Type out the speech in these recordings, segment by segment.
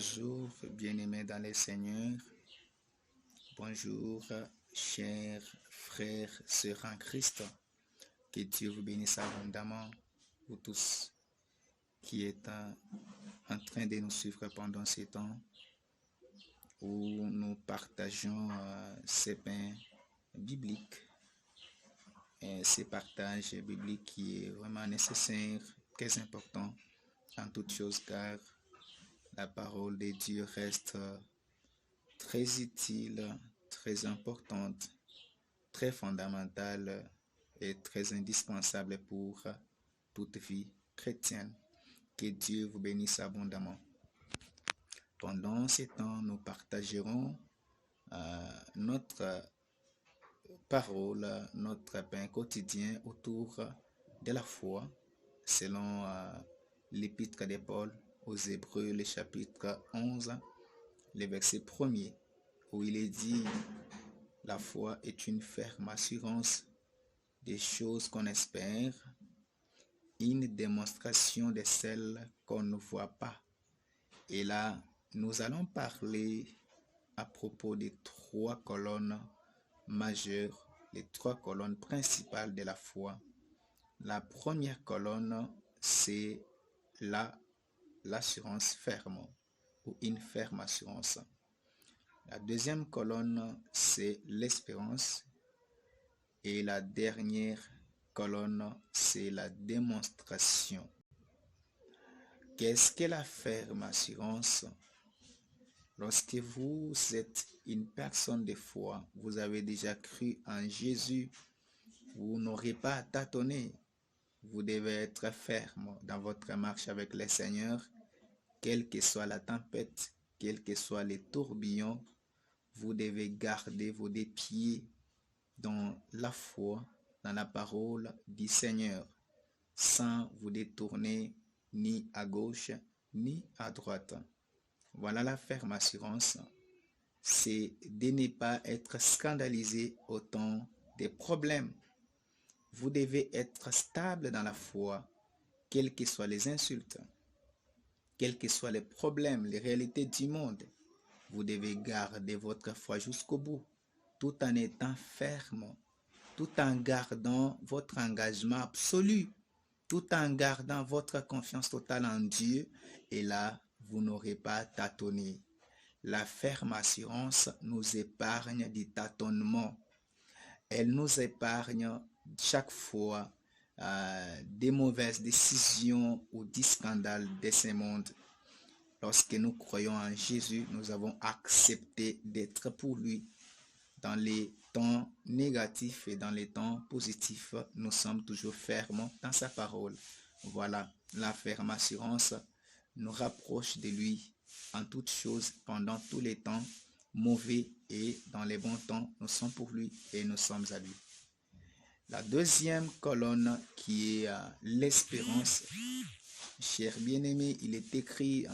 Bonjour, bien-aimés dans les Seigneurs. Bonjour, chers frères, sœurs en Christ. Que Dieu vous bénisse abondamment, vous tous qui êtes en train de nous suivre pendant ces temps où nous partageons ces pains bibliques. Et ces partages bibliques qui est vraiment nécessaire, très important en toutes choses, car la parole de Dieu reste très utile, très importante, très fondamentale et très indispensable pour toute vie chrétienne. Que Dieu vous bénisse abondamment. Pendant ces temps, nous partagerons notre parole, notre pain quotidien autour de la foi, selon l'épître de Paul aux Hébreux, le chapitre 11, le verset 1er, où il est dit: la foi est une ferme assurance des choses qu'on espère, une démonstration de celles qu'on ne voit pas. Et là, nous allons parler à propos des trois colonnes majeures, les trois colonnes principales de la foi. La première colonne, c'est l'assurance ferme ou une ferme assurance. La deuxième colonne, c'est l'espérance. Et la dernière colonne, c'est la démonstration. Qu'est-ce que la ferme assurance? Lorsque vous êtes une personne de foi, vous avez déjà cru en Jésus, vous n'aurez pas à tâtonner. Vous devez être ferme dans votre marche avec le Seigneur, quelle que soit la tempête, quels que soient les tourbillons. Vous devez garder vos deux pieds dans la foi, dans la parole du Seigneur, sans vous détourner ni à gauche ni à droite. Voilà la ferme assurance, c'est de ne pas être scandalisé au temps des problèmes. Vous devez être stable dans la foi, quelles que soient les insultes, quels que soient les problèmes, les réalités du monde. Vous devez garder votre foi jusqu'au bout, tout en étant ferme, tout en gardant votre engagement absolu, tout en gardant votre confiance totale en Dieu. Et là, vous n'aurez pas à tâtonner. La ferme assurance nous épargne du tâtonnement. Elle nous épargne chaque fois des mauvaises décisions ou des scandales de ce monde. Lorsque nous croyons en Jésus, nous avons accepté d'être pour lui. Dans les temps négatifs et dans les temps positifs, nous sommes toujours fermes dans sa parole. Voilà, la ferme assurance nous rapproche de lui en toutes choses, pendant tous les temps mauvais et dans les bons temps, nous sommes pour lui et nous sommes à lui. La deuxième colonne qui est l'espérance. Chers bien-aimés, il est écrit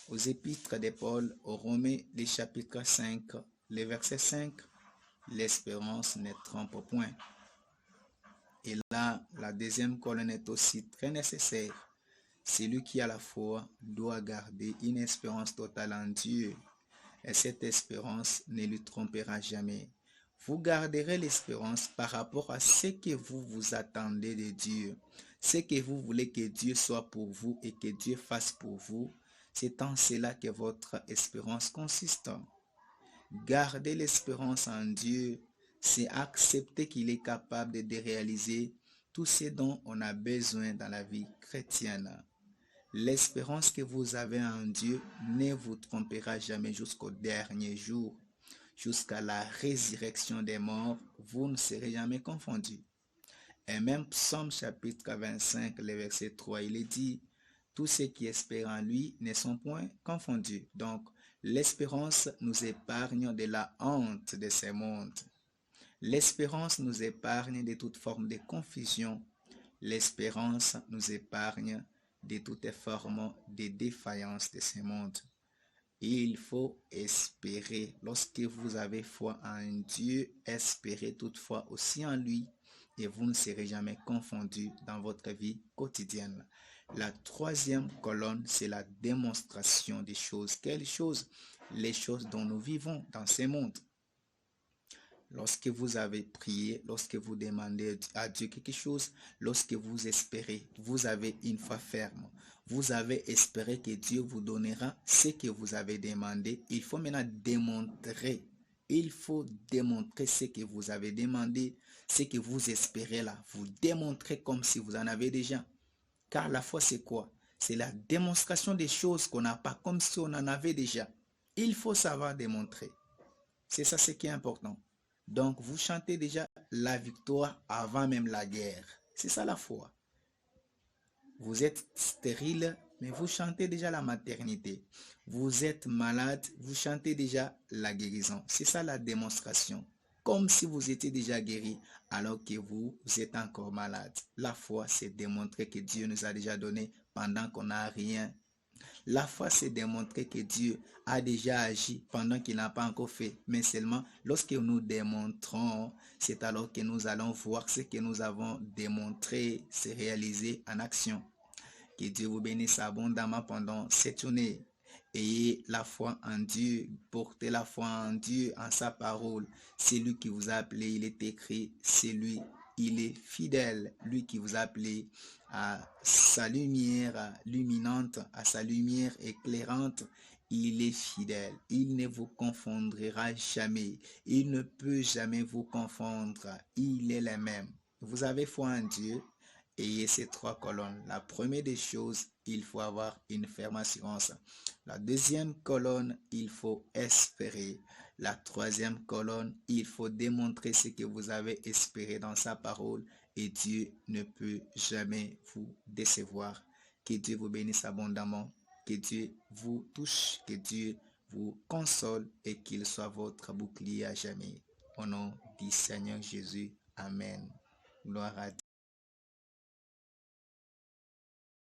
aux épîtres de Paul, aux Romains, les chapitres 5, le verset 5, l'espérance ne trompe point. Et là, la deuxième colonne est aussi très nécessaire. Celui qui a la foi doit garder une espérance totale en Dieu. Et cette espérance ne lui trompera jamais. Vous garderez l'espérance par rapport à ce que vous vous attendez de Dieu. Ce que vous voulez que Dieu soit pour vous et que Dieu fasse pour vous. C'est en cela que votre espérance consiste. Garder l'espérance en Dieu, c'est accepter qu'il est capable de réaliser tout ce dont on a besoin dans la vie chrétienne. L'espérance que vous avez en Dieu ne vous trompera jamais jusqu'au dernier jour. Jusqu'à la résurrection des morts, vous ne serez jamais confondus. Et même Psaume chapitre 25, le verset 3, il est dit: tous ceux qui espèrent en lui ne sont point confondus. Donc, l'espérance nous épargne de la honte de ce monde. L'espérance nous épargne de toute forme de confusion. L'espérance nous épargne de toutes formes de défaillance de ce monde. Il faut espérer. Lorsque vous avez foi en Dieu, espérez toutefois aussi en lui et vous ne serez jamais confondus dans votre vie quotidienne. La troisième colonne, c'est la démonstration des choses. Quelles choses? Les choses dont nous vivons dans ce monde. Lorsque vous avez prié, lorsque vous demandez à Dieu quelque chose, lorsque vous espérez, vous avez une foi ferme. Vous avez espéré que Dieu vous donnera ce que vous avez demandé. Il faut maintenant démontrer. Il faut démontrer ce que vous avez demandé, ce que vous espérez là. Vous démontrez comme si vous en avez déjà. Car la foi, c'est quoi? C'est la démonstration des choses qu'on n'a pas, comme si on en avait déjà. Il faut savoir démontrer. C'est ça ce qui est important. Donc, vous chantez déjà la victoire avant même la guerre. C'est ça la foi. Vous êtes stérile, mais vous chantez déjà la maternité. Vous êtes malade, vous chantez déjà la guérison. C'est ça la démonstration. Comme si vous étiez déjà guéri alors que vous êtes encore malade. La foi, c'est démontrer que Dieu nous a déjà donné pendant qu'on n'a rien. La foi, c'est démontrer que Dieu a déjà agi pendant qu'il n'a pas encore fait. Mais seulement lorsque nous démontrons, c'est alors que nous allons voir ce que nous avons démontré se réaliser en action. Que Dieu vous bénisse abondamment pendant cette journée. Ayez la foi en Dieu, portez la foi en Dieu, en sa parole. C'est lui qui vous a appelé, il est écrit, c'est lui, il est fidèle, lui qui vous a appelé à sa lumière luminante, à sa lumière éclairante. Il est fidèle, il ne vous confondra jamais, il ne peut jamais vous confondre, il est le même. Vous avez foi en Dieu. Ayez ces trois colonnes. La première des choses, il faut avoir une ferme assurance. La deuxième colonne, il faut espérer. La troisième colonne, il faut démontrer ce que vous avez espéré dans sa parole et Dieu ne peut jamais vous décevoir. Que Dieu vous bénisse abondamment, que Dieu vous touche, que Dieu vous console et qu'il soit votre bouclier à jamais. Au nom du Seigneur Jésus. Amen. Gloire à Dieu.